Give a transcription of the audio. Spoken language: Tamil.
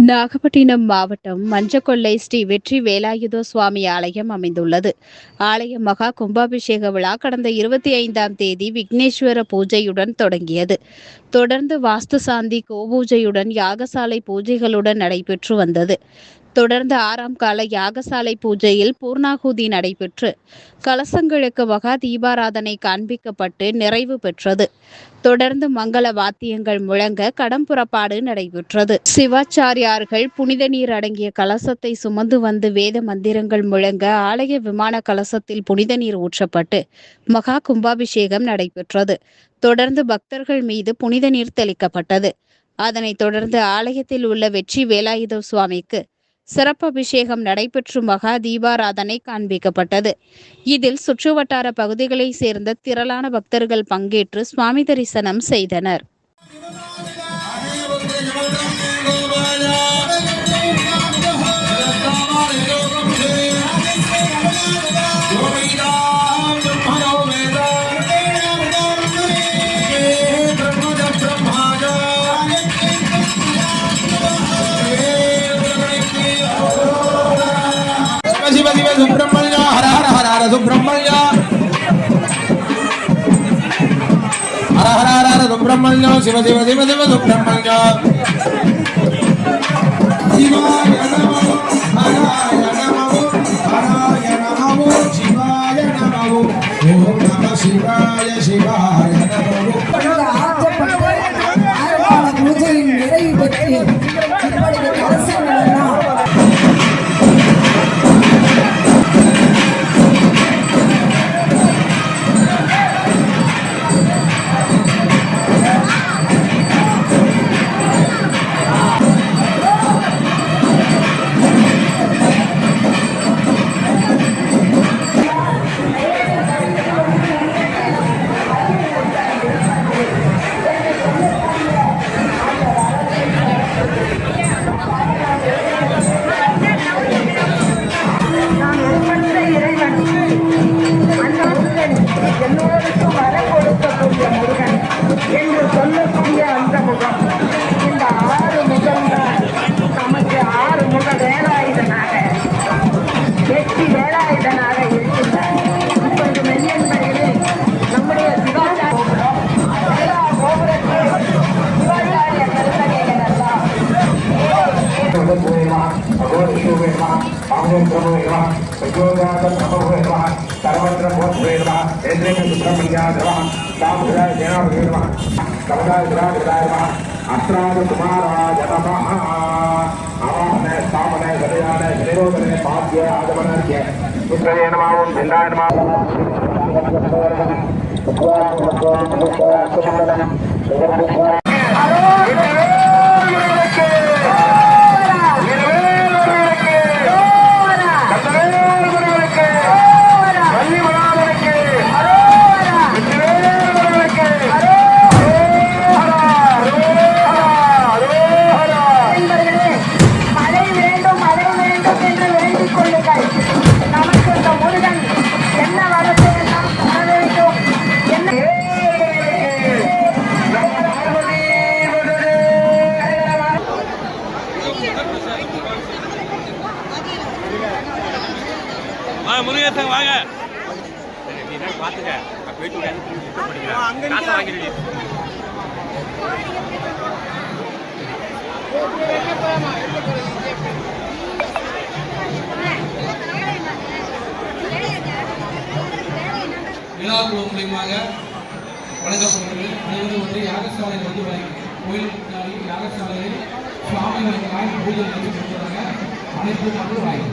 நாகப்பட்டினம் மாவட்டம் மஞ்சக்கொல்லை ஸ்ரீ வெற்றி வேலாயுத சுவாமி ஆலயம் அமைந்துள்ளது. ஆலய மகா கும்பாபிஷேக விழா கடந்த 25ஆம் தேதி விக்னேஸ்வர பூஜையுடன் தொடங்கியது. தொடர்ந்து வாஸ்து சாந்தி கோபூஜையுடன் யாகசாலை பூஜைகளுடன் நடைபெற்று வந்தது. தொடர்ந்து 6ஆம் கால யாகசாலை பூஜையில் பூர்ணாகுதி நடைபெற்று கலசங்களுக்கு மகா தீபாராதனை காண்பிக்கப்பட்டு நிறைவு பெற்றது. தொடர்ந்து மங்கள வாத்தியங்கள் முழங்க கடம் புறப்பாடு நடைபெற்றது. சிவாச்சாரியார்கள் புனித நீர் அடங்கிய கலசத்தை சுமந்து வந்து வேத மந்திரங்கள் முழங்க ஆலய விமான கலசத்தில் புனித நீர் ஊற்றப்பட்டு மகா கும்பாபிஷேகம் நடைபெற்றது. தொடர்ந்து பக்தர்கள் மீது புனித நீர் தெளிக்கப்பட்டது. அதனைத் தொடர்ந்து ஆலயத்தில் உள்ள வெற்றி வேலாயுத சுவாமிக்கு சிறப்பு அபிஷேகம் நடைபெற்று மகா தீபாராதனை காண்பிக்கப்பட்டது. இதில் சுற்றுவட்டார பகுதிகளைச் சேர்ந்த திரளான பக்தர்கள் பங்கேற்று சுவாமி தரிசனம் செய்தனர். शिव शिव सुब्रह्मण्य हर हर हर हर सुब्रह्मण्य हर हर हर हर सुब्रह्मण्य शिव शिव शिव शिव सुब्रह्मण्य शिवाय नमो हराय नमो हराय नमो शिवाय नमो ओम नमः शिवाय शिवाय नमो பூஜையின் நிறைவு பெற்று இப்பொழுது கலசங்கள் எல்லாம் முருகேசன் வாங்க பாத்துக்க போயிட்டு விழாக்குழு மூலியமாக வழங்கப்படுகிறது. அனைவரும் வந்து யாகசாலை வந்து கோயிலுக்கு முன்னாடி யாகசாலையில் சுவாமிகளுக்கு வாங்கி பூஜை நடத்தி கொடுக்குறாங்க. அனைத்து மக்களும் வாங்கி